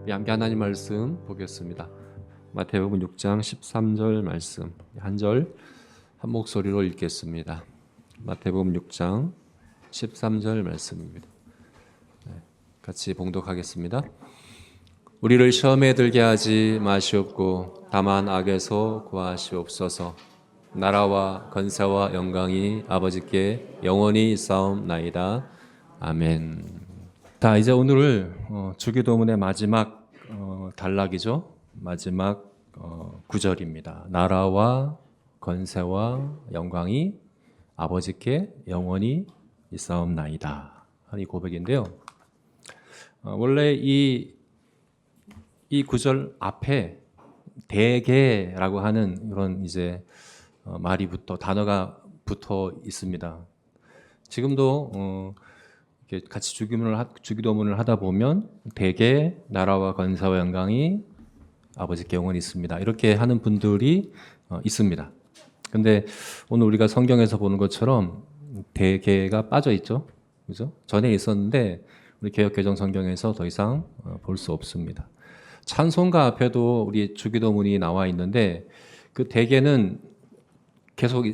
우리 함께 하나님 말씀 보겠습니다. 마태복음 6장 13절 말씀 한 절 한 목소리로 읽겠습니다. 마태복음 6장 13절 말씀입니다. 같이 봉독하겠습니다. 우리를 시험에 들게 하지 마시옵고 다만 악에서 구하시옵소서. 나라와 권세와 영광이 아버지께 영원히 있사옵나이다. 아멘. 자, 이제 오늘 주기도문의 마지막 단락이죠. 마지막 구절입니다. 나라와 권세와 영광이 아버지께 영원히 있사옵나이다. 이 고백인데요. 원래 이 구절 앞에 대개라고 하는 이런 이제 단어가 붙어 있습니다. 지금도 이렇게 같이 주기도문을 하다 보면 대개 나라와 권세와 영광이 아버지께 영원히 있습니다. 이렇게 하는 분들이 있습니다. 근데 오늘 우리가 성경에서 보는 것처럼 대개가 빠져 있죠. 그죠? 전에 있었는데 우리 개역개정 성경에서 더 이상 볼 수 없습니다. 찬송가 앞에도 우리 주기도문이 나와 있는데 그 대개는 계속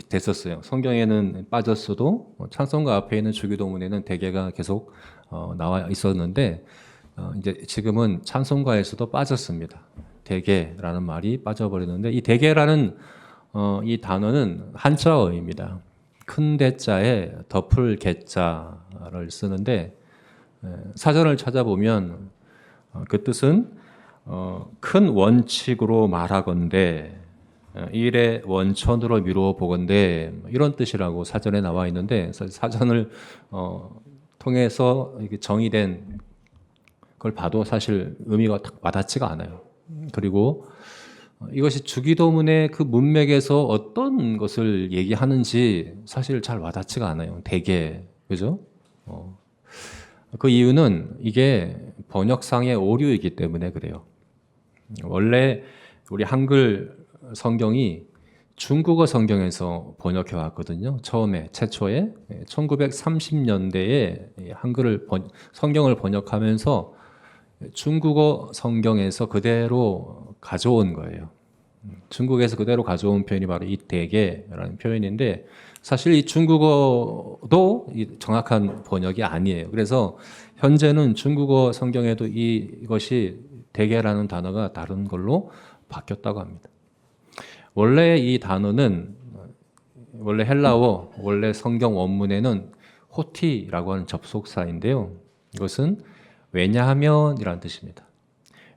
됐었어요. 성경에는 빠졌어도 찬송가 앞에 있는 주기도문에는 대개가 계속 나와 있었는데 이제 지금은 찬송가에서도 빠졌습니다. 대개라는 말이 빠져버리는데 이 대개라는 이 단어는 한자어입니다. 큰 대자에 덮을 개자를 쓰는데 사전을 찾아보면 그 뜻은 큰 원칙으로 말하건대 일의 원천으로 미루어 보건대 이런 뜻이라고 사전에 나와 있는데 사전을 통해서 정의된 걸 봐도 사실 의미가 딱 와닿지가 않아요. 그리고 이것이 주기도문의 그 문맥에서 어떤 것을 얘기하는지 사실 잘 와닿지가 않아요. 대개 그죠? 그 이유는 이게 번역상의 오류이기 때문에 그래요. 원래 우리 한글 성경이 중국어 성경에서 번역해 왔거든요. 최초에 1930년대에 성경을 번역하면서 중국어 성경에서 그대로 가져온 거예요. 중국에서 그대로 가져온 표현이 바로 이 대개라는 표현인데 사실 이 중국어도 정확한 번역이 아니에요. 그래서 현재는 중국어 성경에도 이것이 대개라는 단어가 다른 걸로 바뀌었다고 합니다. 원래 이 단어는 원래 헬라어 원래 성경 원문에는 호티라고 하는 접속사인데요. 이것은 왜냐하면이라는 뜻입니다.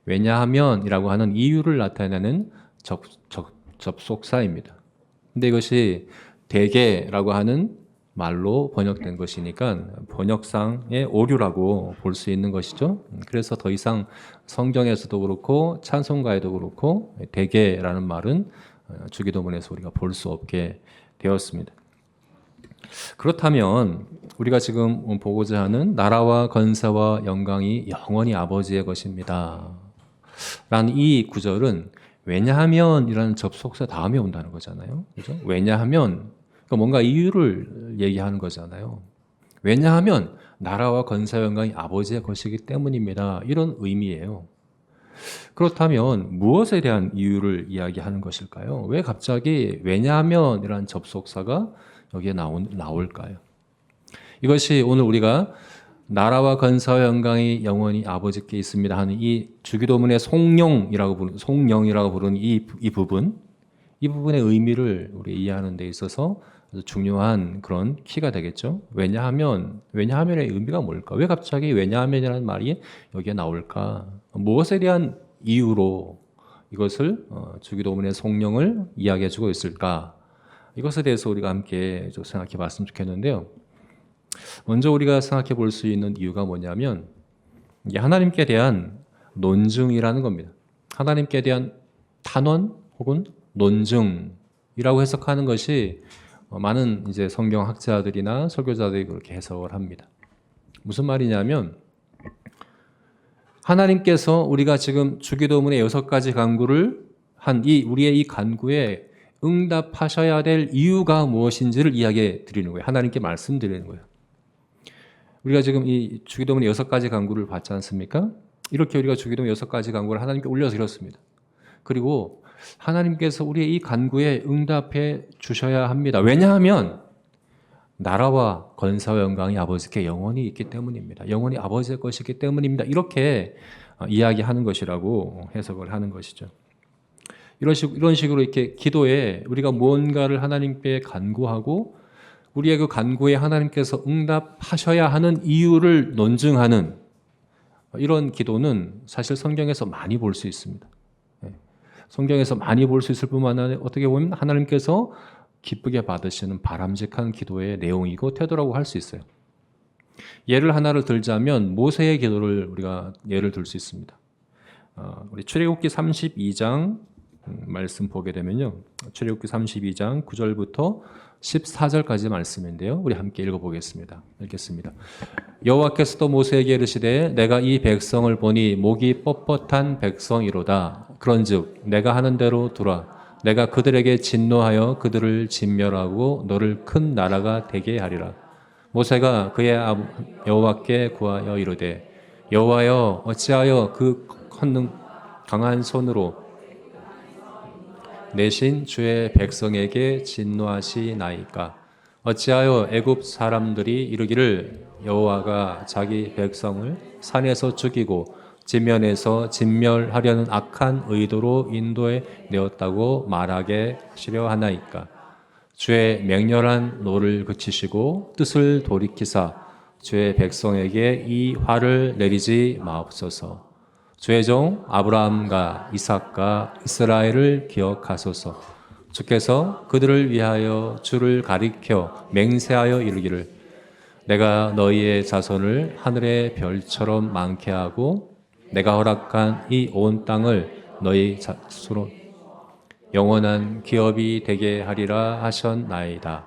왜냐하면이라고 하는 이유를 나타내는 접속사입니다. 근데 이것이 대개라고 하는 말로 번역된 것이니까 번역상의 오류라고 볼 수 있는 것이죠. 그래서 더 이상 성경에서도 그렇고 찬송가에도 그렇고 대개라는 말은 주기도문에서 우리가 볼 수 없게 되었습니다. 그렇다면 우리가 지금 보고자 하는 나라와 권세와 영광이 영원히 아버지의 것입니다. 라는 이 구절은 왜냐하면이라는 접속사 다음에 온다는 거잖아요. 그죠? 왜냐하면 그러니까 뭔가 이유를 얘기하는 거잖아요. 왜냐하면 나라와 권세와 영광이 아버지의 것이기 때문입니다. 이런 의미예요. 그렇다면 무엇에 대한 이유를 이야기하는 것일까요? 왜 갑자기 왜냐하면이라는 접속사가 여기에 나올까요? 이것이 오늘 우리가 나라와 권세와 영광이 영원히 아버지께 있습니다 하는 이 주기도문의 송영이라고 부르는 이 부분의 의미를 우리 이해하는 데 있어서 아주 중요한 그런 키가 되겠죠. 왜냐하면의 의미가 뭘까? 왜 갑자기 왜냐하면이라는 말이 여기에 나올까? 무엇에 대한 이유로 이것을 주기도문의 송영을 이야기해주고 있을까? 이것에 대해서 우리가 함께 좀 생각해 봤으면 좋겠는데요. 먼저 우리가 생각해 볼 수 있는 이유가 뭐냐면 이게 하나님께 대한 논증이라는 겁니다. 하나님께 대한 탄원 혹은 논증이라고 해석하는 것이 많은 이제 성경 학자들이나 설교자들이 그렇게 해석을 합니다. 무슨 말이냐면 하나님께서 우리가 지금 주기도문의 6가지 간구를 한 우리의 이 간구에 응답하셔야 될 이유가 무엇인지를 이야기해 드리는 거예요. 하나님께 말씀드리는 거예요. 우리가 지금 이 주기도문의 6가지 간구를 봤지 않습니까? 이렇게 우리가 주기도 6가지 간구를 하나님께 올려드렸습니다. 그리고 하나님께서 우리의 이 간구에 응답해 주셔야 합니다. 왜냐하면 나라와 권세와 영광이 아버지께 영원히 있기 때문입니다. 영원히 아버지의 것이기 때문입니다. 이렇게 이야기하는 것이라고 해석을 하는 것이죠. 이런 식으로 이렇게 기도에 우리가 무언가를 하나님께 간구하고 우리의 그 간구에 하나님께서 응답하셔야 하는 이유를 논증하는 이런 기도는 사실 성경에서 많이 볼 수 있습니다. 성경에서 많이 볼 수 있을 뿐만 아니라 어떻게 보면 하나님께서 기쁘게 받으시는 바람직한 기도의 내용이고 태도라고 할 수 있어요. 예를 하나를 들자면 모세의 기도를 우리가 예를 들 수 있습니다. 우리 출애굽기 32장 말씀 보게 되면요. 출애굽기 32장 9절부터 14절까지 말씀인데요. 우리 함께 읽어보겠습니다. 읽겠습니다. 여호와께서도 모세에게 이르시되 내가 이 백성을 보니 목이 뻣뻣한 백성이로다. 그런즉 내가 하는 대로 두라. 내가 그들에게 진노하여 그들을 진멸하고 너를 큰 나라가 되게 하리라. 모세가 그의 여호와께 구하여 이르되 여호와여 어찌하여 그 강한 손으로 내신 주의 백성에게 진노하시나이까. 어찌하여 애굽 사람들이 이르기를 여호와가 자기 백성을 산에서 죽이고 지면에서 진멸하려는 악한 의도로 인도해 내었다고 말하게 하시려 하나이까. 주의 맹렬한 노를 그치시고 뜻을 돌이키사 주의 백성에게 이 화를 내리지 마옵소서. 주의 종 아브라함과 이삭과 이스라엘을 기억하소서. 주께서 그들을 위하여 주를 가리켜 맹세하여 이르기를 내가 너희의 자손을 하늘의 별처럼 많게 하고 내가 허락한 이 온 땅을 너희 자손으로 영원한 기업이 되게 하리라 하셨나이다.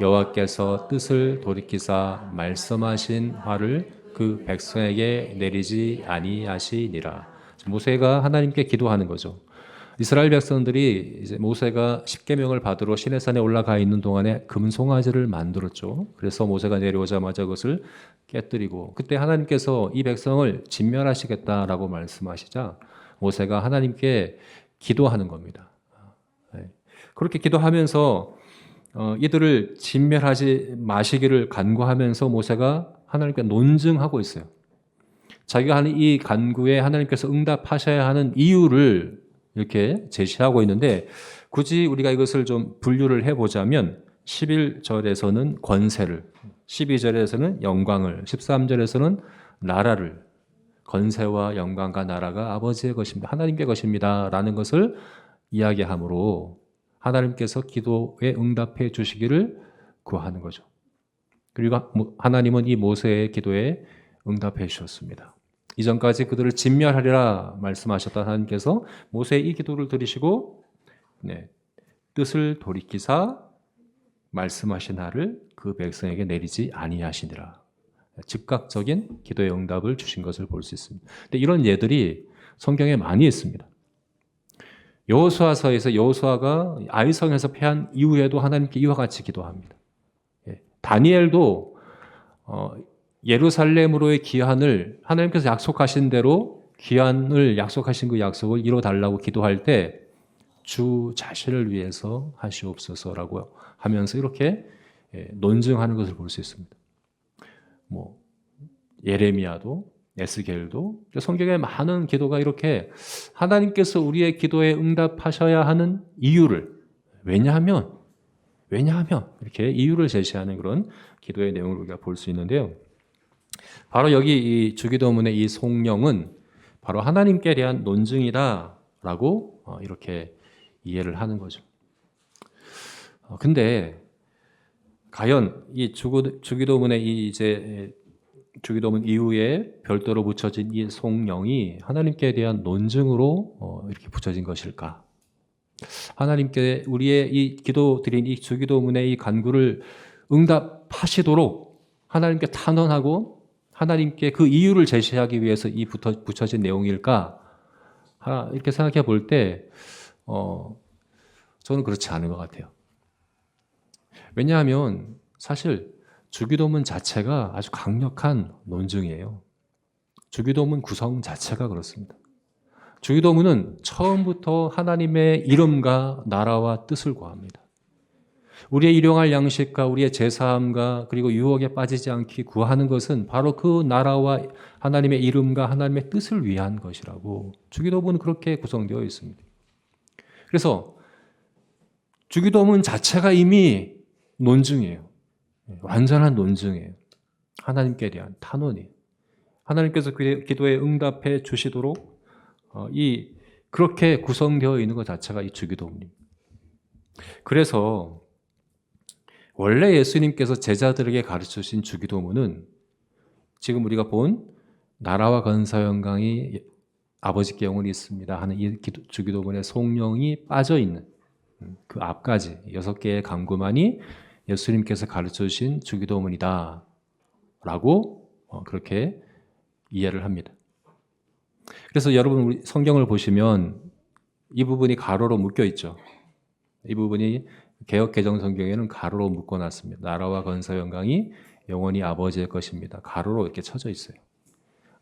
여호와께서 뜻을 돌이키사 말씀하신 화를 그 백성에게 내리지 아니하시니라. 모세가 하나님께 기도하는 거죠. 이스라엘 백성들이 이제 모세가 십계명을 받으러 시내산에 올라가 있는 동안에 금송아지를 만들었죠. 그래서 모세가 내려오자마자 그것을 깨뜨리고 그때 하나님께서 이 백성을 진멸하시겠다라고 말씀하시자 모세가 하나님께 기도하는 겁니다. 그렇게 기도하면서 이들을 진멸하지 마시기를 간구하면서 모세가 하나님께 논증하고 있어요. 자기가 하는 이 간구에 하나님께서 응답하셔야 하는 이유를 이렇게 제시하고 있는데 굳이 우리가 이것을 좀 분류를 해보자면 11절에서는 권세를, 12절에서는 영광을, 13절에서는 나라를, 권세와 영광과 나라가 아버지의 것입니다. 하나님께 것입니다. 라는 것을 이야기하므로 하나님께서 기도에 응답해 주시기를 구하는 거죠. 그리고 하나님은 이 모세의 기도에 응답해 주셨습니다. 이전까지 그들을 진멸하리라 말씀하셨던 하나님께서 모세의 이 기도를 들으시고 뜻을 돌이키사 말씀하신 하를 그 백성에게 내리지 아니하시니라. 즉각적인 기도의 응답을 주신 것을 볼 수 있습니다. 근데 이런 예들이 성경에 많이 있습니다. 여호수아서에서 여호수아가 아이성에서 패한 이후에도 하나님께 이와 같이 기도합니다. 다니엘도 예루살렘으로의 귀환을 하나님께서 약속하신 대로 귀환을 약속하신 그 약속을 이뤄달라고 기도할 때 주 자신을 위해서 하시옵소서라고 하면서 이렇게 논증하는 것을 볼 수 있습니다. 예레미야도 에스겔도 성경에 많은 기도가 이렇게 하나님께서 우리의 기도에 응답하셔야 하는 이유를 왜냐하면 이렇게 이유를 제시하는 그런 기도의 내용을 우리가 볼 수 있는데요. 바로 여기 이 주기도문의 이 송령은 바로 하나님께 대한 논증이다라고 이렇게 이해를 하는 거죠. 근데 과연 이 주기도문의 이제 주기도문 이후에 별도로 붙여진 이 송령이 하나님께 대한 논증으로 이렇게 붙여진 것일까? 하나님께 우리의 이 기도드린 이 주기도문의 이 간구를 응답하시도록 하나님께 탄원하고 하나님께 그 이유를 제시하기 위해서 이 붙여진 내용일까? 이렇게 생각해 볼 때 저는 그렇지 않은 것 같아요. 왜냐하면 사실 주기도문 자체가 아주 강력한 논증이에요. 주기도문 구성 자체가 그렇습니다. 주기도문은 처음부터 하나님의 이름과 나라와 뜻을 구합니다. 우리의 일용할 양식과 우리의 제사함과 그리고 유혹에 빠지지 않기 구하는 것은 바로 그 나라와 하나님의 이름과 하나님의 뜻을 위한 것이라고 주기도문은 그렇게 구성되어 있습니다. 그래서 주기도문 자체가 이미 논증이에요. 완전한 논증이에요. 하나님께 대한 탄원이에요. 하나님께서 그의 기도에 응답해 주시도록 그렇게 구성되어 있는 것 자체가 이 주기도문입니다. 그래서 원래 예수님께서 제자들에게 가르치신 주기도문은 지금 우리가 본 나라와 건사 영광이 아버지께 영원히 있습니다 하는 이 주기도문의 송령이 빠져 있는 그 앞까지 6개의 강구만이 예수님께서 가르쳐주신 주기도문이다 라고 그렇게 이해를 합니다. 그래서 여러분 우리 성경을 보시면 이 부분이 가로로 묶여 있죠. 이 부분이 개역개정 성경에는 가로로 묶어놨습니다. 나라와 건사 영광이 영원히 아버지의 것입니다. 가로로 이렇게 쳐져 있어요.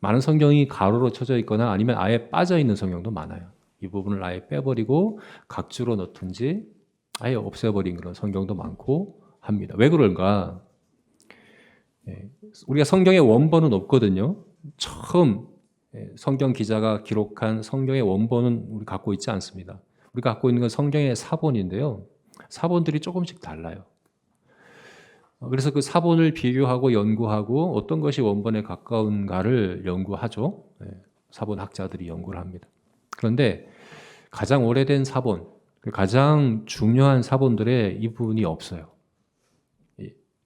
많은 성경이 가로로 쳐져 있거나 아니면 아예 빠져 있는 성경도 많아요. 이 부분을 아예 빼버리고 각주로 넣든지 아예 없애버린 그런 성경도 많고 합니다. 왜 그럴까? 우리가 성경의 원본은 없거든요. 처음 성경 기자가 기록한 성경의 원본은 우리 갖고 있지 않습니다. 우리가 갖고 있는 건 성경의 사본인데요. 사본들이 조금씩 달라요. 그래서 그 사본을 비교하고 연구하고 어떤 것이 원본에 가까운가를 연구하죠. 사본학자들이 연구를 합니다. 그런데 가장 오래된 사본, 가장 중요한 사본들에 이 부분이 없어요.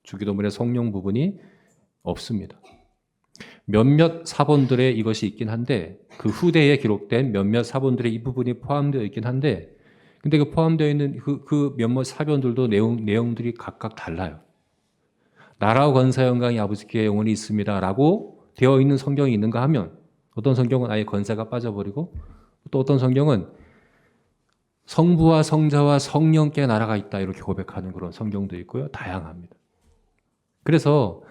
주기도문의 성령 부분이 없습니다. 몇몇 사본들에 이것이 있긴 한데 그 후대에 기록된 몇몇 사본들에 이 부분이 포함되어 있긴 한데 근데 그 포함되어 있는 그 몇몇 사본들도 내용들이 각각 달라요. 나라와 건사 영광이 아버지께 영원히 있습니다 라고 되어 있는 성경이 있는가 하면 어떤 성경은 아예 건사가 빠져버리고 또 어떤 성경은 성부와 성자와 성령께 나라가 있다 이렇게 고백하는 그런 성경도 있고요. 다양합니다. 그래서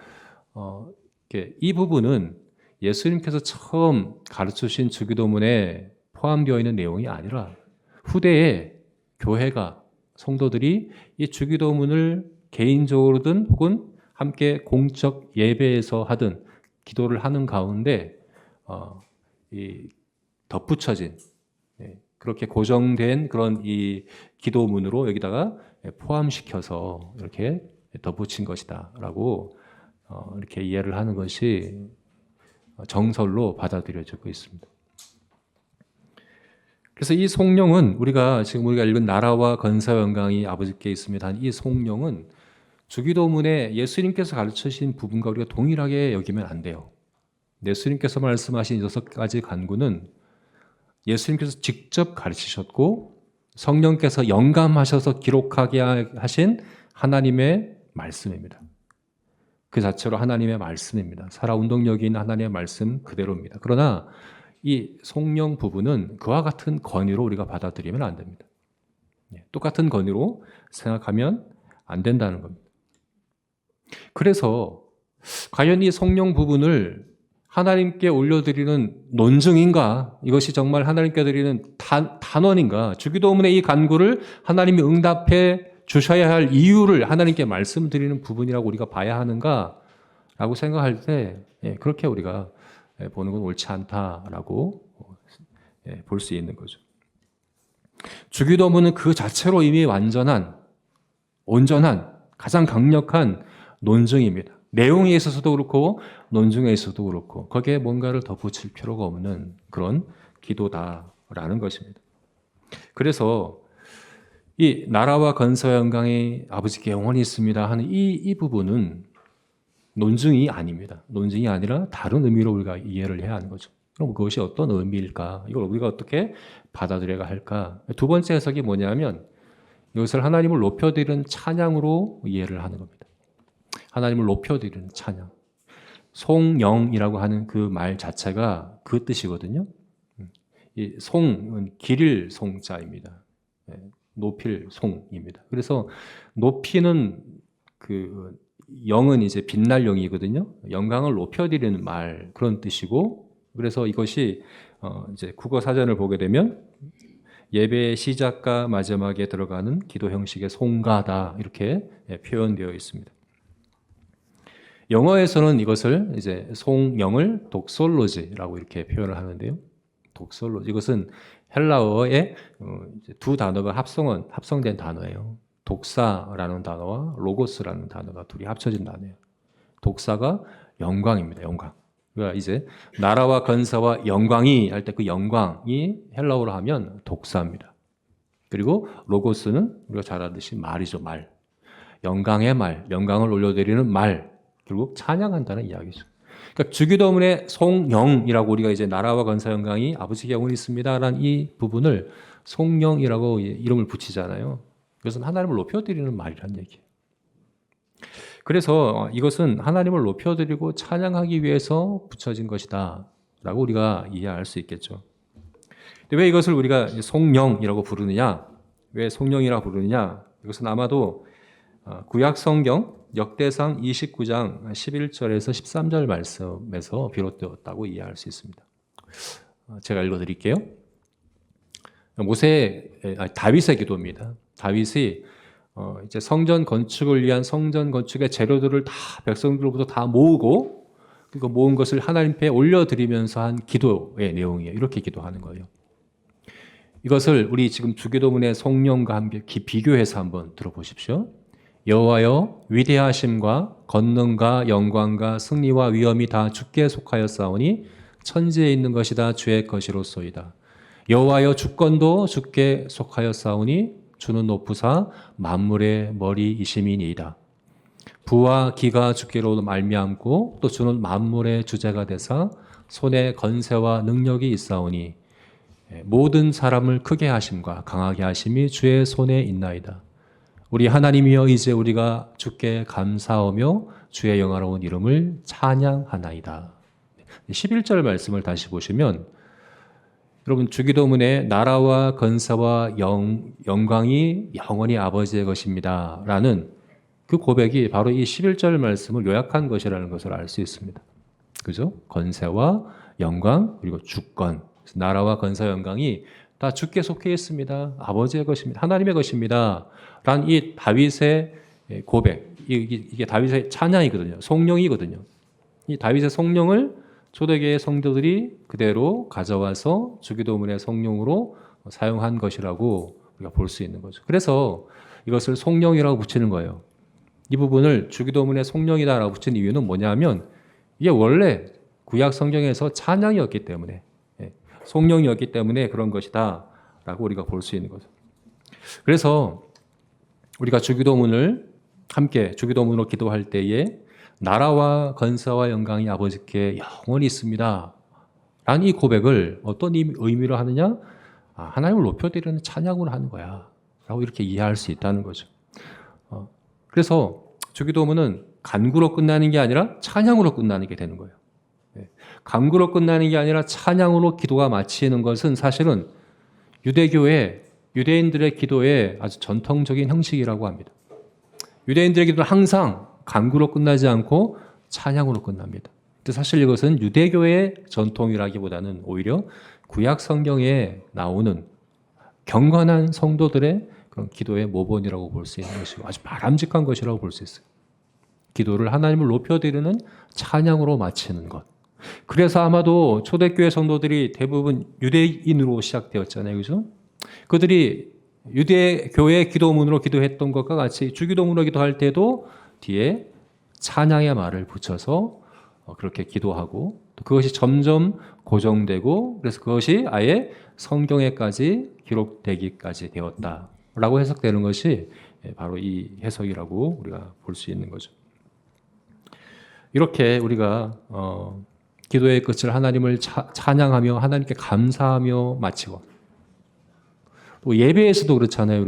이 부분은 예수님께서 처음 가르치신 주기도문에 포함되어 있는 내용이 아니라 후대에 교회가 성도들이 이 주기도문을 개인적으로든 혹은 함께 공적 예배에서 하든 기도를 하는 가운데 덧붙여진 그렇게 고정된 그런 이 기도문으로 여기다가 포함시켜서 이렇게 덧붙인 것이다라고 이렇게 이해를 하는 것이 정설로 받아들여지고 있습니다. 그래서 이 송령은 지금 우리가 읽은 나라와 건사 영광이 아버지께 있습니다. 이 송령은 주기도문에 예수님께서 가르치신 부분과 우리가 동일하게 여기면 안 돼요. 예수님께서 말씀하신 6가지 간구는 예수님께서 직접 가르치셨고 성령께서 영감하셔서 기록하게 하신 하나님의 말씀입니다. 그 자체로 하나님의 말씀입니다. 살아 운동력이 있는 하나님의 말씀 그대로입니다. 그러나 이 송령 부분은 그와 같은 권위로 우리가 받아들이면 안 됩니다. 똑같은 권위로 생각하면 안 된다는 겁니다. 그래서 과연 이 송령 부분을 하나님께 올려드리는 논증인가? 이것이 정말 하나님께 드리는 단원인가? 주기도문의 이 간구를 하나님이 응답해 주셔야 할 이유를 하나님께 말씀드리는 부분이라고 우리가 봐야 하는가? 라고 생각할 때 그렇게 우리가 보는 건 옳지 않다라고 볼 수 있는 거죠. 주기도문은 그 자체로 이미 완전한, 온전한, 가장 강력한 논증입니다. 내용에 있어서도 그렇고 논증에 있어서도 그렇고 거기에 뭔가를 덧붙일 필요가 없는 그런 기도다라는 것입니다. 그래서 이 나라와 건사 영광이 아버지께 영원히 있습니다 하는 이 부분은 논증이 아닙니다. 논증이 아니라 다른 의미로 우리가 이해를 해야 하는 거죠. 그럼 그것이 어떤 의미일까? 이걸 우리가 어떻게 받아들여야 할까? 두 번째 해석이 뭐냐면 이것을 하나님을 높여드리는 찬양으로 이해를 하는 겁니다. 하나님을 높여드리는 찬양. 송영이라고 하는 그 말 자체가 그 뜻이거든요. 이 송은 기릴 송자입니다. 높일 송입니다. 그래서 높이는 영은 이제 빛날 영이거든요. 영광을 높여드리는 말 그런 뜻이고 그래서 이것이 이제 국어 사전을 보게 되면 예배의 시작과 마지막에 들어가는 기도 형식의 송가다 이렇게 표현되어 있습니다. 영어에서는 이것을 이제 송영을 독솔로지라고 이렇게 표현을 하는데요. 독솔로지 이것은 헬라어의 두 단어가 합성된 단어예요. 독사라는 단어와 로고스라는 단어가 둘이 합쳐진 단어예요. 독사가 영광입니다. 영광. 그러니까 이제 나라와 건사와 영광이 할 때 그 영광이 헬라어로 하면 독사입니다. 그리고 로고스는 우리가 잘 아듯이 말이죠. 말. 영광의 말, 영광을 올려드리는 말, 결국 찬양한다는 이야기죠. 그러니까 주기도문의 송영이라고 우리가 이제 나라와 건사 영광이 아버지께 영원히 있습니다라는 이 부분을 송영이라고 이름을 붙이잖아요. 그것은 하나님을 높여드리는 말이라는 얘기예요. 그래서 이것은 하나님을 높여드리고 찬양하기 위해서 붙여진 것이다 라고 우리가 이해할 수 있겠죠. 근데 왜 이것을 우리가 송영이라고 부르느냐? 왜 송영이라고 부르느냐? 이것은 아마도 구약 성경 역대상 29장 11절에서 13절 말씀에서 비롯되었다고 이해할 수 있습니다. 제가 읽어드릴게요. 다윗의 기도입니다. 다윗이 이제 성전 건축을 위한 성전 건축의 재료들을 다 백성들로부터 다 모으고 그리고 모은 것을 하나님께 올려드리면서 한 기도의 내용이에요. 이렇게 기도하는 거예요. 이것을 우리 지금 주기도문의 성령과 함께 비교해서 한번 들어보십시오. 여호와여 위대하심과 권능과 영광과 승리와 위엄이 다 주께 속하였사오니 천지에 있는 것이 다 주의 것이로소이다. 여호와여 주권도 주께 속하였사오니 주는 높으사 만물의 머리이심이니이다. 부와 기가 주께로 말미암고 또 주는 만물의 주제가 되사 손에 건세와 능력이 있사오니 모든 사람을 크게 하심과 강하게 하심이 주의 손에 있나이다. 우리 하나님이여 이제 우리가 주께 감사하며 주의 영화로운 이름을 찬양하나이다. 11절 말씀을 다시 보시면 여러분 주기도문에 나라와 건사와 영광이 영원히 아버지의 것입니다 라는 그 고백이 바로 이 11절 말씀을 요약한 것이라는 것을 알 수 있습니다. 그죠? 건세와 영광 그리고 주권 나라와 건사 영광이 다 주께 속해 있습니다. 아버지의 것입니다. 하나님의 것입니다 라는 이 다윗의 고백 이게 다윗의 찬양이거든요. 송령이거든요. 이 다윗의 송령을 초대교회 성도들이 그대로 가져와서 주기도문의 성령으로 사용한 것이라고 우리가 볼 수 있는 거죠. 그래서 이것을 송령이라고 붙이는 거예요. 이 부분을 주기도문의 송령이다라고 붙인 이유는 뭐냐면 이게 원래 구약 성경에서 찬양이었기 때문에 송령이었기 때문에 그런 것이다 라고 우리가 볼 수 있는 거죠. 그래서 우리가 주기도문을 함께 주기도문으로 기도할 때에 나라와 건사와 영광이 아버지께 영원히 있습니다 라는 이 고백을 어떤 의미로 하느냐? 하나님을 높여드리는 찬양으로 하는 거야 라고 이렇게 이해할 수 있다는 거죠. 그래서 주기도문은 간구로 끝나는 게 아니라 찬양으로 끝나는 게 되는 거예요. 간구로 끝나는 게 아니라 찬양으로 기도가 마치는 것은 사실은 유대인들의 기도의 아주 전통적인 형식이라고 합니다. 유대인들의 기도는 항상 간구로 끝나지 않고 찬양으로 끝납니다. 근데 사실 이것은 유대교의 전통이라기보다는 오히려 구약 성경에 나오는 경건한 성도들의 그런 기도의 모본이라고 볼 수 있는 것이고 아주 바람직한 것이라고 볼 수 있어요. 기도를 하나님을 높여드리는 찬양으로 마치는 것. 그래서 아마도 초대교회 성도들이 대부분 유대인으로 시작되었잖아요. 그죠? 그들이 유대교회 기도문으로 기도했던 것과 같이 주기도문으로 기도할 때도 뒤에 찬양의 말을 붙여서 그렇게 기도하고 또 그것이 점점 고정되고 그래서 그것이 아예 성경에까지 기록되기까지 되었다라고 해석되는 것이 바로 이 해석이라고 우리가 볼 수 있는 거죠. 이렇게 우리가 기도의 끝을 하나님을 찬양하며 하나님께 감사하며 마치고 또 예배에서도 그렇잖아요.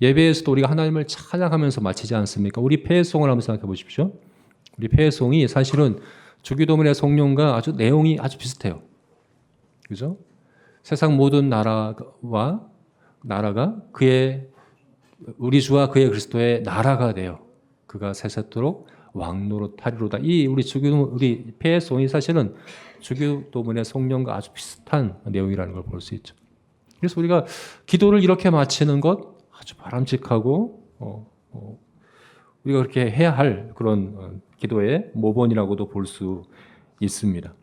예배에서도 우리가 하나님을 찬양하면서 마치지 않습니까? 우리 폐송을 한번 생각해 보십시오. 우리 폐송이 사실은 주기도문의 성령과 아주 내용이 아주 비슷해요. 그죠? 세상 모든 나라가 우리 주와 그의 그리스도의 나라가 되어 그가 세세토록 왕노릇하리로다. 이 우리 주기도문, 우리 폐송이 사실은 주기도문의 송령과 아주 비슷한 내용이라는 걸 볼 수 있죠. 그래서 우리가 기도를 이렇게 마치는 것 아주 바람직하고 우리가 그렇게 해야 할 그런 기도의 모본이라고도 볼 수 있습니다.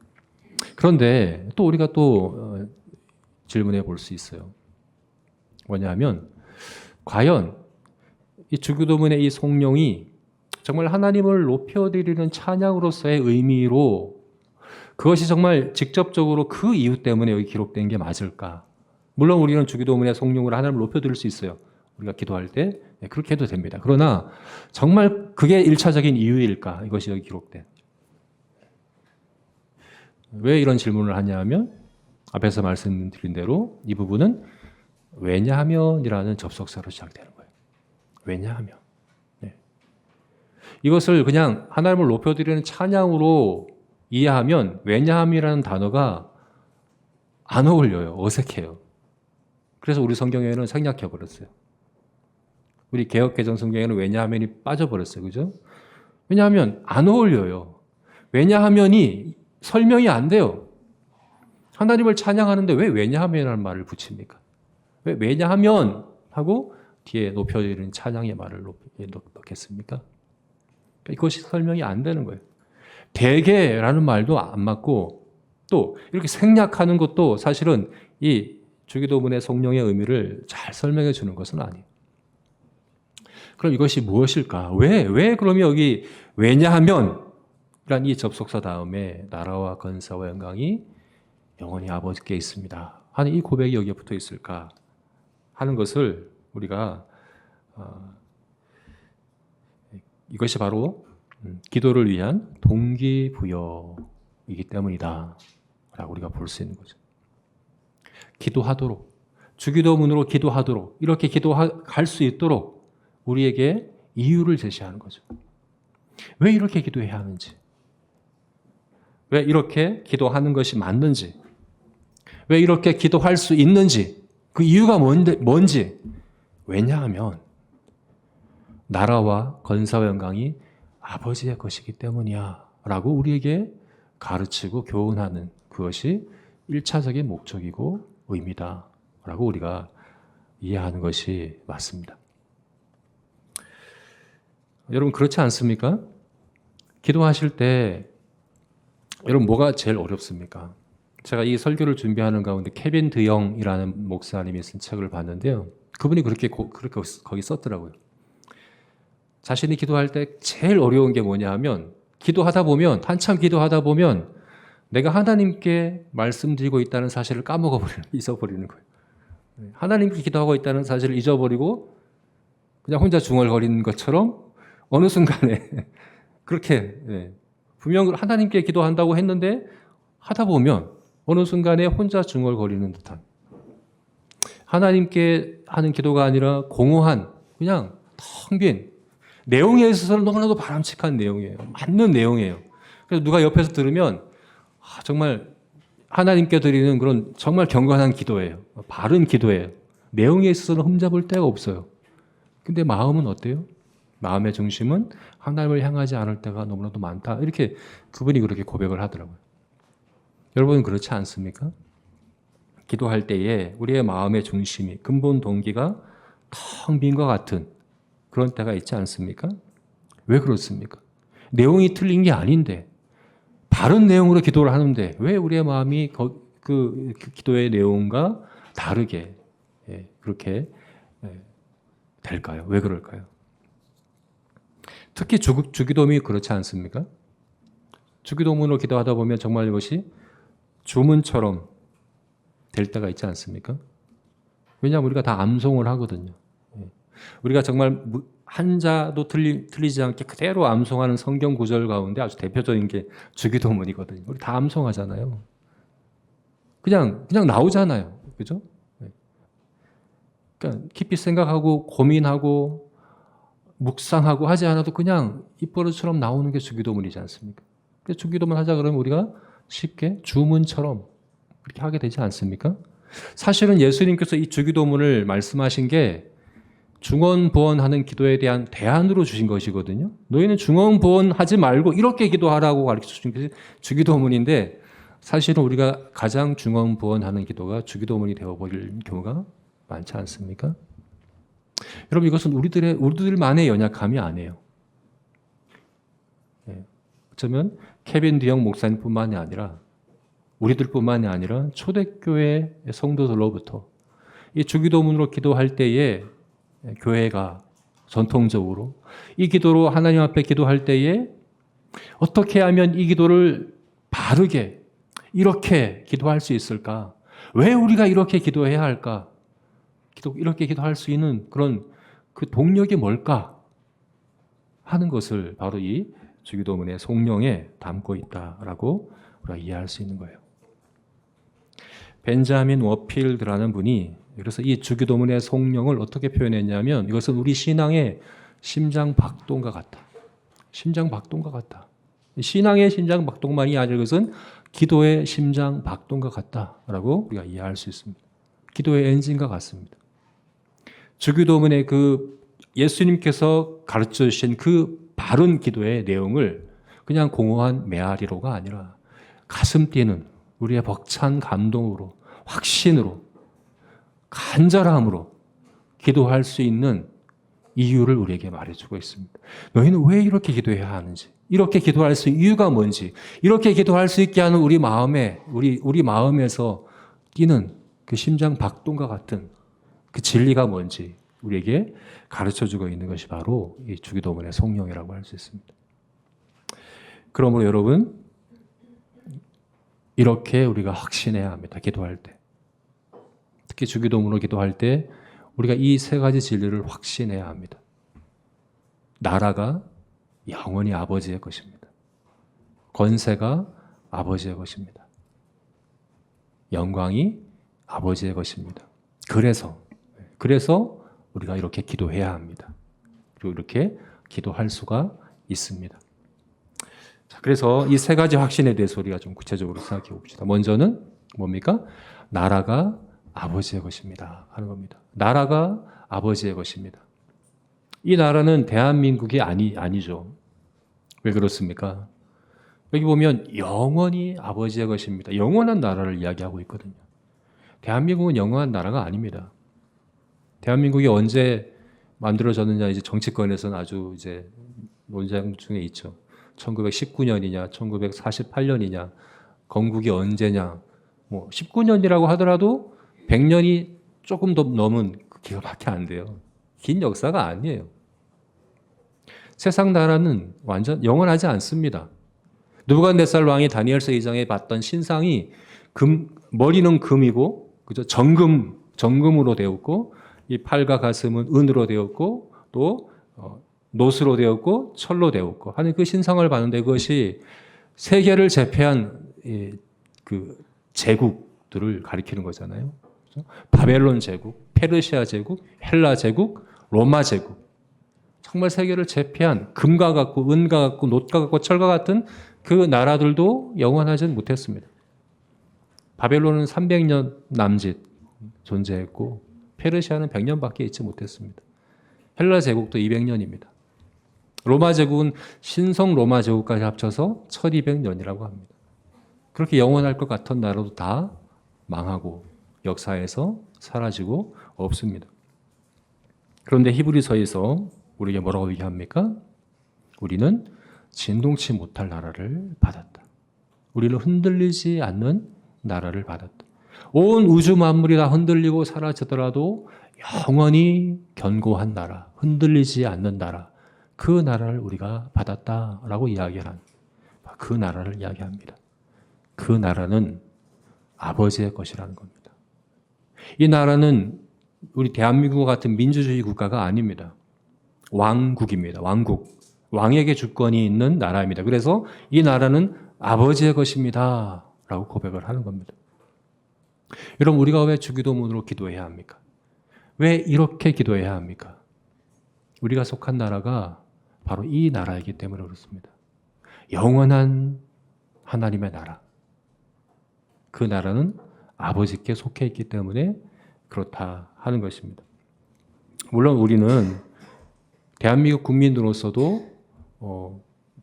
그런데 또 우리가 또 질문해 볼 수 있어요. 뭐냐면 과연 이 주기도문의 이 송령이 정말 하나님을 높여드리는 찬양으로서의 의미로 그것이 정말 직접적으로 그 이유 때문에 여기 기록된 게 맞을까? 물론 우리는 주기도문의 송령으로 하나님을 높여드릴 수 있어요. 우리가 기도할 때 그렇게 해도 됩니다. 그러나 정말 그게 1차적인 이유일까? 이것이 여기 기록된. 왜 이런 질문을 하냐면 앞에서 말씀드린 대로 이 부분은 왜냐하면이라는 접속사로 시작되는 거예요. 왜냐하면. 네. 이것을 그냥 하나님을 높여드리는 찬양으로 이해하면 왜냐함이라는 단어가 안 어울려요. 어색해요. 그래서 우리 성경에는 생략해 버렸어요. 우리 개역개정 성경에는 왜냐하면이 빠져버렸어요. 그죠? 왜냐하면 안 어울려요. 왜냐하면이 설명이 안 돼요. 하나님을 찬양하는데 왜 왜냐하면이라는 말을 붙입니까? 왜 왜냐하면 하고 뒤에 높여드리는 찬양의 말을 넣겠습니까? 이것이 설명이 안 되는 거예요. 대개라는 말도 안 맞고 또 이렇게 생략하는 것도 사실은 이 주기도문의 성령의 의미를 잘 설명해 주는 것은 아니에요. 그럼 이것이 무엇일까? 왜 그러면 여기 왜냐하면 이란 이 접속사 다음에 나라와 권세와 영광이 영원히 아버지께 있습니다 하는 이 고백이 여기에 붙어 있을까 하는 것을 우리가 이것이 바로 기도를 위한 동기부여이기 때문이다 라고 우리가 볼 수 있는 거죠. 기도하도록, 주기도문으로 기도하도록, 이렇게 기도할 수 있도록 우리에게 이유를 제시하는 거죠. 왜 이렇게 기도해야 하는지, 왜 이렇게 기도하는 것이 맞는지, 왜 이렇게 기도할 수 있는지, 그 이유가 뭔지. 왜냐하면 나라와 권세와 영광이 아버지의 것이기 때문이야 라고 우리에게 가르치고 교훈하는 그것이 1차적인 목적이고 의미다 라고 우리가 이해하는 것이 맞습니다. 여러분 그렇지 않습니까? 기도하실 때 여러분 뭐가 제일 어렵습니까? 제가 이 설교를 준비하는 가운데 케빈 드영이라는 목사님이 쓴 책을 봤는데요. 그분이 그렇게 거기 썼더라고요. 자신이 기도할 때 제일 어려운 게 뭐냐 하면 기도하다 보면 한참 기도하다 보면 내가 하나님께 말씀드리고 있다는 사실을 잊어버리는 거예요. 하나님께 기도하고 있다는 사실을 잊어버리고 그냥 혼자 중얼거리는 것처럼 어느 순간에 그렇게 분명 하나님께 기도한다고 했는데 하다 보면 어느 순간에 혼자 중얼거리는 듯한 하나님께 하는 기도가 아니라 공허한 그냥 텅 빈 내용에 있어서는 너무나도 바람직한 내용이에요. 맞는 내용이에요. 그래서 누가 옆에서 들으면 정말 하나님께 드리는 그런 정말 경건한 기도예요. 바른 기도예요. 내용에 있어서는 흠잡을 데가 없어요. 근데 마음은 어때요? 마음의 중심은 하나님을 향하지 않을 때가 너무나도 많다. 이렇게 그분이 그렇게 고백을 하더라고요. 여러분은 그렇지 않습니까? 기도할 때에 우리의 마음의 중심이 근본 동기가 텅 빈 것 같은 그런 때가 있지 않습니까? 왜 그렇습니까? 내용이 틀린 게 아닌데 바른 내용으로 기도를 하는데 왜 우리의 마음이 그 기도의 내용과 다르게 그렇게 될까요? 왜 그럴까요? 특히 주기도문이 그렇지 않습니까? 주기도문으로 기도하다 보면 정말 이것이 주문처럼 될 때가 있지 않습니까? 왜냐하면 우리가 다 암송을 하거든요. 우리가 정말 한자도 틀리지 않게 그대로 암송하는 성경 구절 가운데 아주 대표적인 게 주기도문이거든요. 우리 다 암송하잖아요. 그냥 나오잖아요. 그죠? 그러니까 깊이 생각하고 고민하고 묵상하고 하지 않아도 그냥 입버릇처럼 나오는 게 주기도문이지 않습니까? 주기도문 하자 그러면 우리가 쉽게 주문처럼 그렇게 하게 되지 않습니까? 사실은 예수님께서 이 주기도문을 말씀하신 게 중언부언하는 기도에 대한 대안으로 주신 것이거든요. 너희는 중언부언하지 말고 이렇게 기도하라고 가르쳐 주신 것이 주기도문인데 사실은 우리가 가장 중언부언하는 기도가 주기도문이 되어버릴 경우가 많지 않습니까? 여러분 이것은 우리들만의 연약함이 아니에요. 어쩌면 케빈 드영 목사님뿐만이 아니라 우리들뿐만이 아니라 초대교회 성도들로부터 이 주기도문으로 기도할 때에 교회가 전통적으로 이 기도로 하나님 앞에 기도할 때에 어떻게 하면 이 기도를 바르게 이렇게 기도할 수 있을까? 왜 우리가 이렇게 기도해야 할까? 이렇게 기도할 수 있는 그런 그 동력이 뭘까? 하는 것을 바로 이 주기도문의 송령에 담고 있다라고 우리가 이해할 수 있는 거예요. 벤자민 워필드라는 분이 그래서 이 주기도문의 송령을 어떻게 표현했냐면 이것은 우리 신앙의 심장 박동과 같다. 심장 박동과 같다. 신앙의 심장 박동만이 아니라 그것은 기도의 심장 박동과 같다라고 우리가 이해할 수 있습니다. 기도의 엔진과 같습니다. 주기도문의 그 예수님께서 가르쳐 주신 그 바른 기도의 내용을 그냥 공허한 메아리로가 아니라 가슴 뛰는 우리의 벅찬 감동으로 확신으로 간절함으로 기도할 수 있는 이유를 우리에게 말해주고 있습니다. 너희는 왜 이렇게 기도해야 하는지, 이렇게 기도할 수 있는 이유가 뭔지, 이렇게 기도할 수 있게 하는 우리 마음에서 뛰는 그 심장 박동과 같은 그 진리가 뭔지 우리에게 가르쳐주고 있는 것이 바로 이 주기도문의 송령이라고 할 수 있습니다. 그러므로 여러분 이렇게 우리가 확신해야 합니다. 기도할 때. 특히 주기도문으로 기도할 때 우리가 이 세 가지 진리를 확신해야 합니다. 나라가 영원히 아버지의 것입니다. 권세가 아버지의 것입니다. 영광이 아버지의 것입니다. 그래서 우리가 이렇게 기도해야 합니다. 그리고 이렇게 기도할 수가 있습니다. 자, 그래서 이 세 가지 확신에 대해서 우리가 좀 구체적으로 생각해 봅시다. 먼저는 뭡니까? 나라가 아버지의 것입니다 하는 겁니다. 나라가 아버지의 것입니다. 이 나라는 대한민국이 아니죠. 왜 그렇습니까? 여기 보면 영원히 아버지의 것입니다. 영원한 나라를 이야기하고 있거든요. 대한민국은 영원한 나라가 아닙니다. 대한민국이 언제 만들어졌느냐 이제 정치권에서는 아주 이제 논쟁 중에 있죠. 1919년이냐, 1948년이냐, 건국이 언제냐. 뭐 19년이라고 하더라도 100년이 조금 더 넘은 기가밖에 안 돼요. 긴 역사가 아니에요. 세상 나라는 완전 영원하지 않습니다. 느부갓네살 왕이 다니엘서 2장에 봤던 신상이 머리는 금이고, 그죠? 정금으로 되었고, 이 팔과 가슴은 은으로 되었고, 또 노스로 되었고, 철로 되었고 하는 그 신상을 봤는데 그것이 세계를 제패한 그 제국들을 가리키는 거잖아요. 바벨론 제국, 페르시아 제국, 헬라 제국, 로마 제국. 정말 세계를 제패한 금과 같고 은과 같고 놋과 같고 철과 같은 그 나라들도 영원하지는 못했습니다. 바벨론은 300년 남짓 존재했고 페르시아는 100년밖에 있지 못했습니다. 헬라 제국도 200년입니다. 로마 제국은 신성 로마 제국까지 합쳐서 1200년이라고 합니다. 그렇게 영원할 것 같은 나라도 다 망하고 역사에서 사라지고 없습니다. 그런데 히브리서에서 우리에게 뭐라고 얘기합니까? 우리는 진동치 못할 나라를 받았다. 우리는 흔들리지 않는 나라를 받았다. 온 우주 만물이 다 흔들리고 사라지더라도 영원히 견고한 나라, 흔들리지 않는 나라, 그 나라를 우리가 받았다라고 이야기하는 그 나라를 이야기합니다. 그 나라는 아버지의 것이라는 겁니다. 이 나라는 우리 대한민국 같은 민주주의 국가가 아닙니다. 왕국입니다. 왕국. 왕에게 주권이 있는 나라입니다. 그래서 이 나라는 아버지의 것입니다. 라고 고백을 하는 겁니다. 여러분, 우리가 왜 주기도문으로 기도해야 합니까? 왜 이렇게 기도해야 합니까? 우리가 속한 나라가 바로 이 나라이기 때문에 그렇습니다. 영원한 하나님의 나라. 그 나라는 아버지께 속해 있기 때문에 그렇다 하는 것입니다. 물론 우리는 대한민국 국민으로서도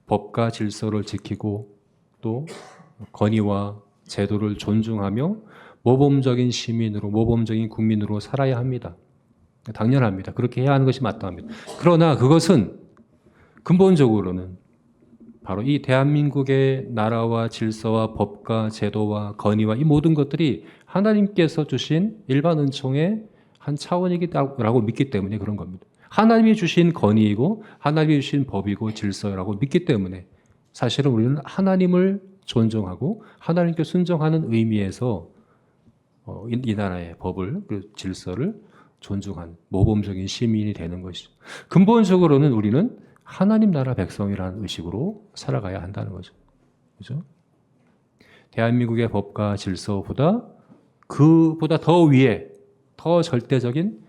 법과 질서를 지키고 또 권위와 제도를 존중하며 모범적인 시민으로, 모범적인 국민으로 살아야 합니다. 당연합니다. 그렇게 해야 하는 것이 마땅합니다. 그러나 그것은 근본적으로는 바로 이 대한민국의 나라와 질서와 법과 제도와 권위와 이 모든 것들이 하나님께서 주신 일반 은총의 한 차원이라고 믿기 때문에 그런 겁니다. 하나님이 주신 권위이고 하나님이 주신 법이고 질서라고 믿기 때문에 사실은 우리는 하나님을 존중하고 하나님께 순종하는 의미에서 이 나라의 법을, 그 질서를 존중하는 모범적인 시민이 되는 것이죠. 근본적으로는 우리는 하나님 나라 백성이라는 의식으로 살아가야 한다는 거죠. 그죠? 대한민국의 법과 질서보다 그보다 더 위에, 더 절대적인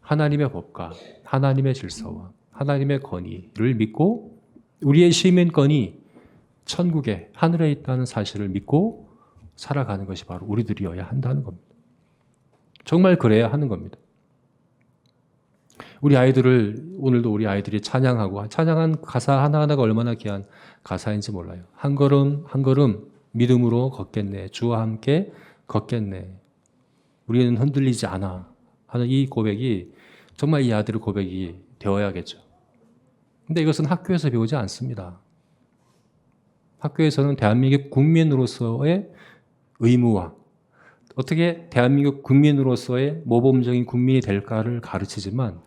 하나님의 법과 하나님의 질서와 하나님의 권위를 믿고 우리의 시민권이 천국에, 하늘에 있다는 사실을 믿고 살아가는 것이 바로 우리들이어야 한다는 겁니다. 정말 그래야 하는 겁니다. 우리 아이들을, 오늘도 우리 아이들이 찬양하고 찬양한 가사 하나하나가 얼마나 귀한 가사인지 몰라요. 한 걸음 한 걸음 믿음으로 걷겠네. 주와 함께 걷겠네. 우리는 흔들리지 않아. 하는 이 고백이 정말 이 아들의 고백이 되어야겠죠. 근데 이것은 학교에서 배우지 않습니다. 학교에서는 대한민국 국민으로서의 의무와 어떻게 대한민국 국민으로서의 모범적인 국민이 될까를 가르치지만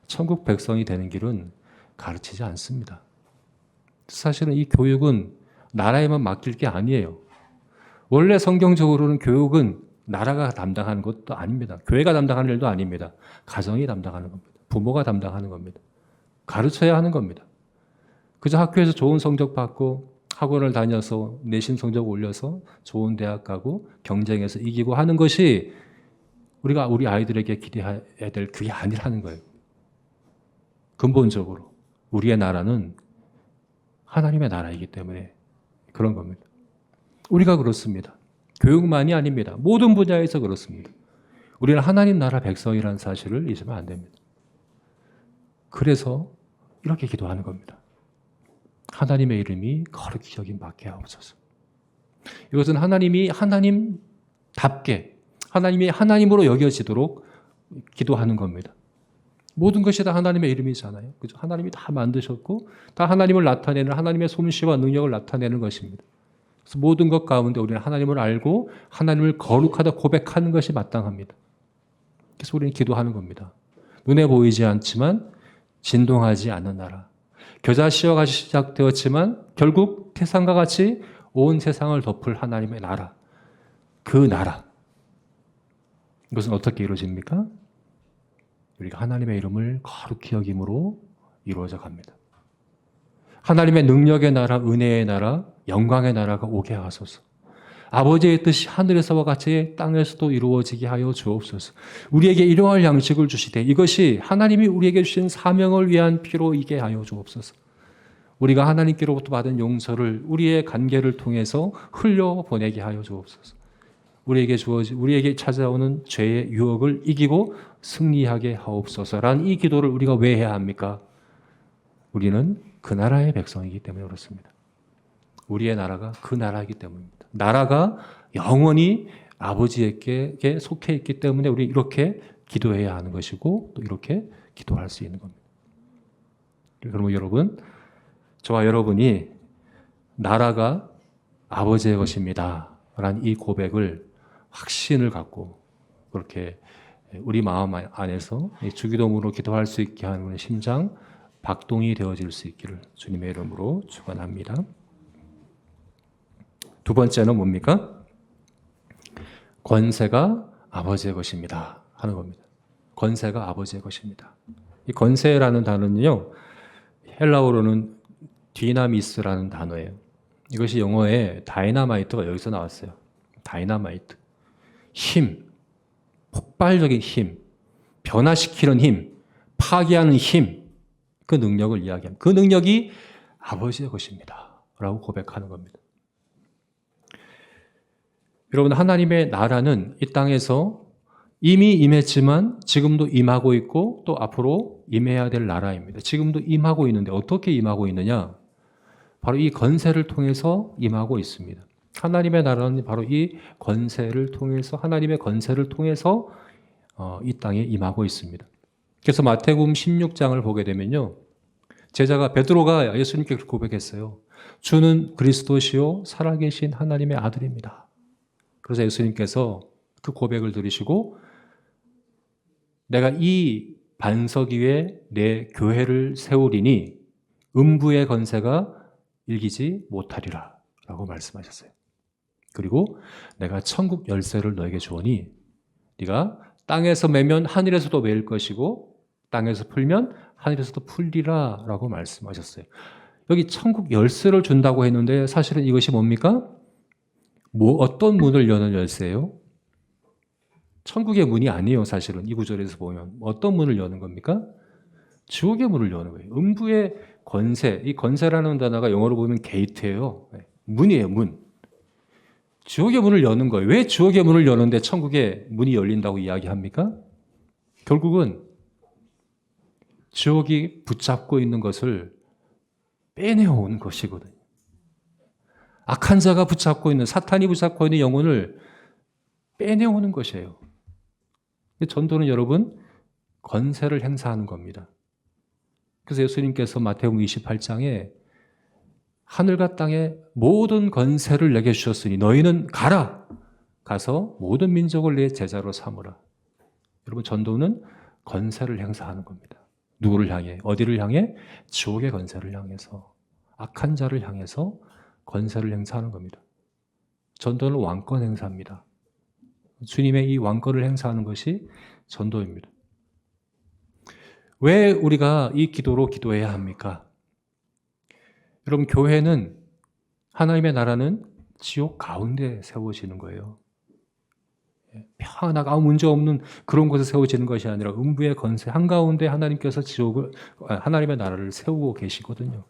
천국 백성이 되는 길은 가르치지 않습니다. 사실은 이 교육은 나라에만 맡길 게 아니에요. 원래 성경적으로는 교육은 나라가 담당하는 것도 아닙니다. 교회가 담당하는 일도 아닙니다. 가정이 담당하는 겁니다. 부모가 담당하는 겁니다. 가르쳐야 하는 겁니다. 그저 학교에서 좋은 성적 받고 학원을 다녀서 내신 성적 올려서 좋은 대학 가고 경쟁에서 이기고 하는 것이 우리가 우리 아이들에게 기대해야 될 그게 아니라는 거예요. 근본적으로 우리의 나라는 하나님의 나라이기 때문에 그런 겁니다. 우리가 그렇습니다. 교육만이 아닙니다. 모든 분야에서 그렇습니다. 우리는 하나님 나라 백성이라는 사실을 잊으면 안 됩니다. 그래서 이렇게 기도하는 겁니다. 하나님의 이름이 거룩히 여김 받게 하옵소서. 이것은 하나님이 하나님답게 하나님이 하나님으로 여겨지도록 기도하는 겁니다. 모든 것이 다 하나님의 이름이잖아요. 그죠? 하나님이 다 만드셨고 다 하나님을 나타내는 하나님의 솜씨와 능력을 나타내는 것입니다. 그래서 모든 것 가운데 우리는 하나님을 알고 하나님을 거룩하다 고백하는 것이 마땅합니다. 그래서 우리는 기도하는 겁니다. 눈에 보이지 않지만 진동하지 않는 나라. 겨자씨와 같이 시작되었지만 결국 태산과 같이 온 세상을 덮을 하나님의 나라. 그 나라. 이것은 어떻게 이루어집니까? 우리가 하나님의 이름을 거룩히 여김으로 이루어져 갑니다. 하나님의 능력의 나라, 은혜의 나라, 영광의 나라가 오게 하소서. 아버지의 뜻이 하늘에서와 같이 땅에서도 이루어지게 하여 주옵소서. 우리에게 일용할 양식을 주시되 이것이 하나님이 우리에게 주신 사명을 위한 피로이게 하여 주옵소서. 우리가 하나님께로부터 받은 용서를 우리의 관계를 통해서 흘려보내게 하여 주옵소서. 우리에게 찾아오는 죄의 유혹을 이기고 승리하게 하옵소서라는 이 기도를 우리가 왜 해야 합니까? 우리는 그 나라의 백성이기 때문에 그렇습니다. 우리의 나라가 그 나라이기 때문입니다. 나라가 영원히 아버지에게 속해 있기 때문에 우리 이렇게 기도해야 하는 것이고 또 이렇게 기도할 수 있는 겁니다. 그러면 여러분, 저와 여러분이 나라가 아버지의 것입니다 라는 이 고백을 확신을 갖고 그렇게 우리 마음 안에서 주기도문으로 기도할 수 있게 하는 우리 심장 박동이 되어질 수 있기를 주님의 이름으로 축원합니다. 두 번째는 뭡니까? 권세가 아버지의 것입니다 하는 겁니다. 권세가 아버지의 것입니다. 이 권세라는 단어는요, 헬라어로는 디나미스라는 단어예요. 이것이 영어에 다이나마이트가 여기서 나왔어요. 다이나마이트. 힘, 폭발적인 힘, 변화시키는 힘, 파괴하는 힘, 그 능력을 이야기합니다. 그 능력이 아버지의 것입니다 라고 고백하는 겁니다. 여러분, 하나님의 나라는 이 땅에서 이미 임했지만 지금도 임하고 있고 또 앞으로 임해야 될 나라입니다. 지금도 임하고 있는데 어떻게 임하고 있느냐? 바로 이 권세를 통해서 임하고 있습니다. 하나님의 나라는 바로 이 권세를 통해서 하나님의 권세를 통해서 이 땅에 임하고 있습니다. 그래서 마태복음 16장을 보게 되면요. 제자가 베드로가 예수님께 고백했어요. 주는 그리스도시요 살아계신 하나님의 아들입니다. 그래서 예수님께서 그 고백을 들으시고 내가 이 반석 위에 내 교회를 세우리니 음부의 권세가 이기지 못하리라 라고 말씀하셨어요. 그리고 내가 천국 열쇠를 너에게 주오니 네가 땅에서 매면 하늘에서도 매일 것이고 땅에서 풀면 하늘에서도 풀리라 라고 말씀하셨어요. 여기 천국 열쇠를 준다고 했는데 사실은 이것이 뭡니까? 어떤 문을 여는 열쇠예요? 천국의 문이 아니에요. 사실은 이 구절에서 보면 어떤 문을 여는 겁니까? 지옥의 문을 여는 거예요. 음부의 권세, 이 권세라는 단어가 영어로 보면 게이트예요. 문이에요, 문. 지옥의 문을 여는 거예요. 왜 지옥의 문을 여는데 천국의 문이 열린다고 이야기합니까? 결국은 지옥이 붙잡고 있는 것을 빼내오는 것이거든요. 악한 자가 붙잡고 있는, 사탄이 붙잡고 있는 영혼을 빼내오는 것이에요. 전도는 여러분 권세를 행사하는 겁니다. 그래서 예수님께서 마태복음 28장에 하늘과 땅의 모든 권세를 내게 주셨으니 너희는 가라. 가서 모든 민족을 내 제자로 삼으라. 여러분 전도는 권세를 행사하는 겁니다. 누구를 향해? 어디를 향해? 지옥의 권세를 향해서, 악한 자를 향해서 권세를 행사하는 겁니다. 전도는 왕권 행사입니다. 주님의 이 왕권을 행사하는 것이 전도입니다. 왜 우리가 이 기도로 기도해야 합니까? 여러분, 교회는, 하나님의 나라는 지옥 가운데 세워지는 거예요. 평안하고 아무 문제 없는 그런 곳에 세워지는 것이 아니라 음부의 권세 한가운데 하나님께서 하나님의 나라를 세우고 계시거든요.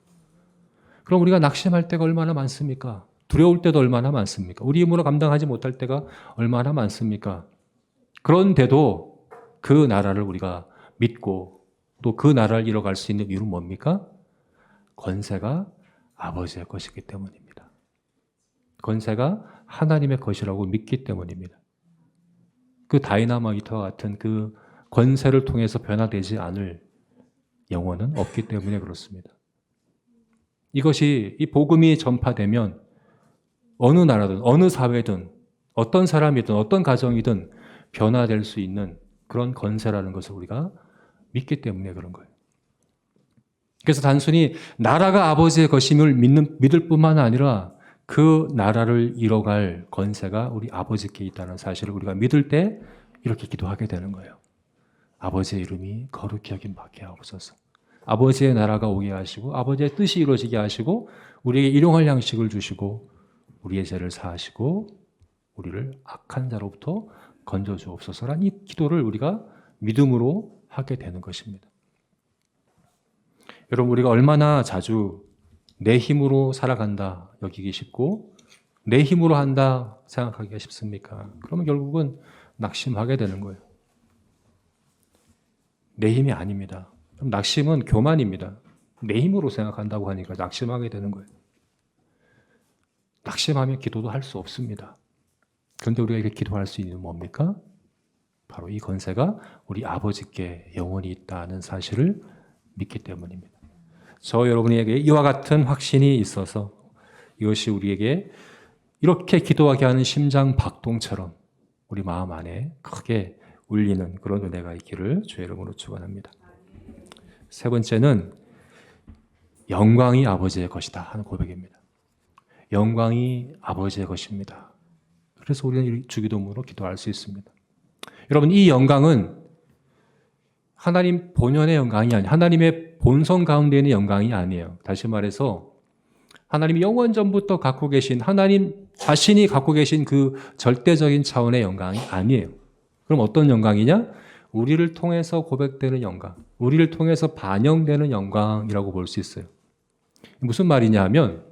그럼 우리가 낙심할 때가 얼마나 많습니까? 두려울 때도 얼마나 많습니까? 우리 힘으로 감당하지 못할 때가 얼마나 많습니까? 그런데도 그 나라를 우리가 믿고 또 그 나라를 이뤄갈 수 있는 이유는 뭡니까? 권세가 아버지의 것이기 때문입니다. 권세가 하나님의 것이라고 믿기 때문입니다. 그 다이나마이트와 같은 그 권세를 통해서 변화되지 않을 영혼은 없기 때문에 그렇습니다. 이것이, 이 복음이 전파되면 어느 나라든 어느 사회든 어떤 사람이든 어떤 가정이든 변화될 수 있는 그런 권세라는 것을 우리가 믿기 때문에 그런 거예요. 그래서 단순히 나라가 아버지의 것임을 믿을 뿐만 아니라 그 나라를 이뤄갈 권세가 우리 아버지께 있다는 사실을 우리가 믿을 때 이렇게 기도하게 되는 거예요. 아버지의 이름이 거룩히 여김 받게 하옵소서. 아버지의 나라가 오게 하시고 아버지의 뜻이 이루어지게 하시고 우리에게 일용할 양식을 주시고 우리의 죄를 사하시고 우리를 악한 자로부터 건져주옵소서라는 이 기도를 우리가 믿음으로 하게 되는 것입니다. 여러분, 우리가 얼마나 자주 내 힘으로 살아간다 여기기 쉽고 내 힘으로 한다 생각하기가 쉽습니까? 그러면 결국은 낙심하게 되는 거예요. 내 힘이 아닙니다. 그럼 낙심은 교만입니다. 내 힘으로 생각한다고 하니까 낙심하게 되는 거예요. 낙심하면 기도도 할 수 없습니다. 그런데 우리가 이렇게 기도할 수 있는 뭡니까? 바로 이 권세가 우리 아버지께 영원히 있다는 사실을 믿기 때문입니다. 저 여러분에게 이와 같은 확신이 있어서 이것이 우리에게 이렇게 기도하게 하는 심장 박동처럼 우리 마음 안에 크게 울리는 그런 은혜가 있기를 주의 이름으로 축원합니다. 세 번째는 영광이 아버지의 것이다 하는 고백입니다. 영광이 아버지의 것입니다. 그래서 우리는 주기도문으로 기도할 수 있습니다. 여러분, 이 영광은 하나님 본연의 영광이 아니에요. 하나님의 본성 가운데 있는 영광이 아니에요. 다시 말해서 하나님이 영원 전부터 갖고 계신, 하나님 자신이 갖고 계신 그 절대적인 차원의 영광이 아니에요. 그럼 어떤 영광이냐? 우리를 통해서 고백되는 영광, 우리를 통해서 반영되는 영광이라고 볼 수 있어요. 무슨 말이냐 하면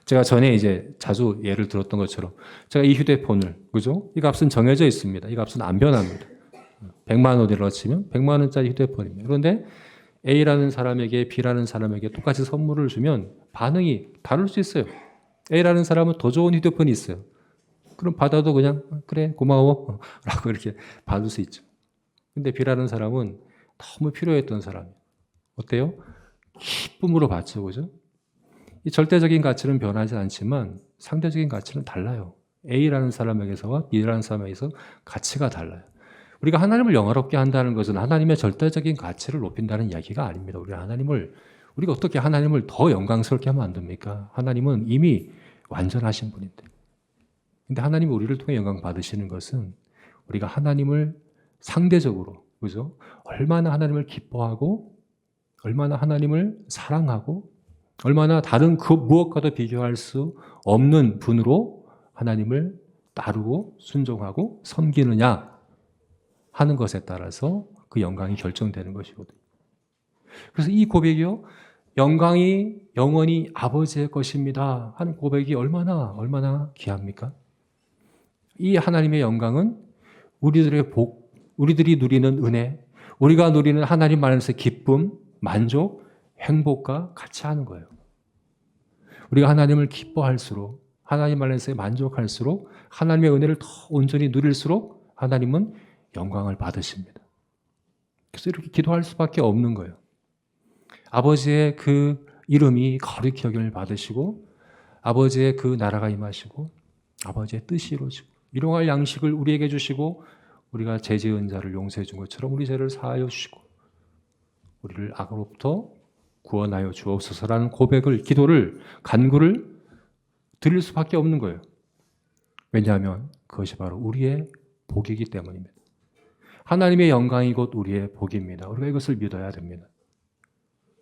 제가 전에 이제 자주 예를 들었던 것처럼 제가 이 휴대폰을, 그죠? 이 값은 정해져 있습니다. 이 값은 안 변합니다. 100만 원으로 치면 100만 원짜리 휴대폰입니다. 그런데 A라는 사람에게 B라는 사람에게 똑같이 선물을 주면 반응이 다를 수 있어요. A라는 사람은 더 좋은 휴대폰이 있어요. 그럼 받아도 그냥 그래 고마워 라고 이렇게 받을 수 있죠. 근데 B라는 사람은 너무 필요했던 사람이에요. 어때요? 기쁨으로 받죠. 그죠? 이 절대적인 가치는 변하지 않지만 상대적인 가치는 달라요. A라는 사람에게서와 B라는 사람에게서 가치가 달라요. 우리가 하나님을 영화롭게 한다는 것은 하나님의 절대적인 가치를 높인다는 이야기가 아닙니다. 우리가 어떻게 하나님을 더 영광스럽게 하면 안 됩니까? 하나님은 이미 완전하신 분인데. 근데 하나님이 우리를 통해 영광 받으시는 것은 우리가 하나님을 상대적으로, 그죠? 얼마나 하나님을 기뻐하고, 얼마나 하나님을 사랑하고, 얼마나 다른 그 무엇과도 비교할 수 없는 분으로 하나님을 따르고 순종하고 섬기느냐 하는 것에 따라서 그 영광이 결정되는 것이거든요. 그래서 이 고백이요, 영광이 영원히 아버지의 것입니다 하는 고백이 얼마나 귀합니까? 이 하나님의 영광은 우리들의 복, 우리들이 누리는 은혜, 우리가 누리는 하나님 안에서의 기쁨, 만족, 행복과 같이 하는 거예요. 우리가 하나님을 기뻐할수록, 하나님 안에서 만족할수록, 하나님의 은혜를 더 온전히 누릴수록 하나님은 영광을 받으십니다. 그래서 이렇게 기도할 수밖에 없는 거예요. 아버지의 그 이름이 거룩히 여김을 받으시고, 아버지의 그 나라가 임하시고, 아버지의 뜻이 이루어지고, 일용할 양식을 우리에게 주시고, 우리가 죄 지은 자를 용서해 준 것처럼 우리 죄를 사하여 주시고, 우리를 악으로부터 구원하여 주옵소서라는 고백을, 기도를, 간구를 드릴 수밖에 없는 거예요. 왜냐하면 그것이 바로 우리의 복이기 때문입니다. 하나님의 영광이 곧 우리의 복입니다. 우리가 이것을 믿어야 됩니다.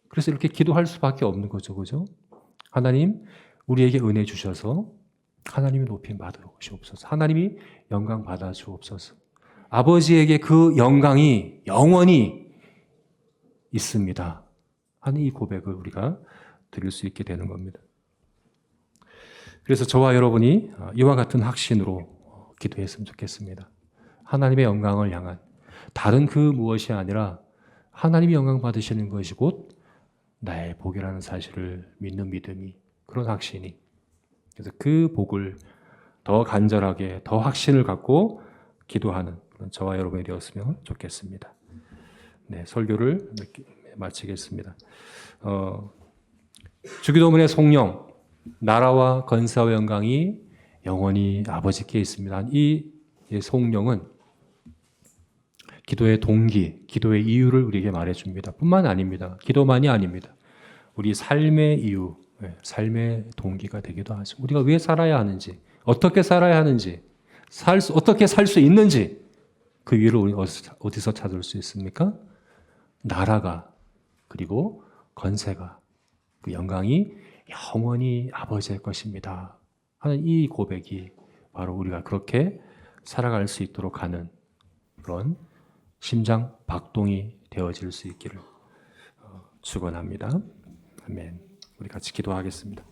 그래서 이렇게 기도할 수밖에 없는 거죠. 그죠? 하나님, 우리에게 은혜 주셔서 하나님이 높임 받으시옵소서. 하나님이 영광 받아 주옵소서. 아버지에게 그 영광이 영원히 있습니다 하는 이 고백을 우리가 드릴 수 있게 되는 겁니다. 그래서 저와 여러분이 이와 같은 확신으로 기도했으면 좋겠습니다. 하나님의 영광을 향한 다른 그 무엇이 아니라 하나님이 영광 받으시는 것이 곧 나의 복이라는 사실을 믿는 믿음이, 그런 확신이, 그래서 그 복을 더 간절하게, 더 확신을 갖고 기도하는 그런 저와 여러분이 되었으면 좋겠습니다. 네, 설교를 마치겠습니다. 주기도문의 송령, 나라와 건사와 영광이 영원히 아버지께 있습니다. 이 송령은 기도의 동기, 기도의 이유를 우리에게 말해줍니다. 뿐만 아닙니다. 기도만이 아닙니다. 우리 삶의 이유, 삶의 동기가 되기도 하죠. 우리가 왜 살아야 하는지, 어떻게 살아야 하는지, 어떻게 살 수 있는지, 그 이유를 우리 어디서 찾을 수 있습니까? 나라가, 그리고 건세가, 그 영광이 영원히 아버지의 것입니다 하는 이 고백이 바로 우리가 그렇게 살아갈 수 있도록 하는 그런 심장 박동이 되어질 수 있기를 축원합니다. 아멘. 우리 같이 기도하겠습니다.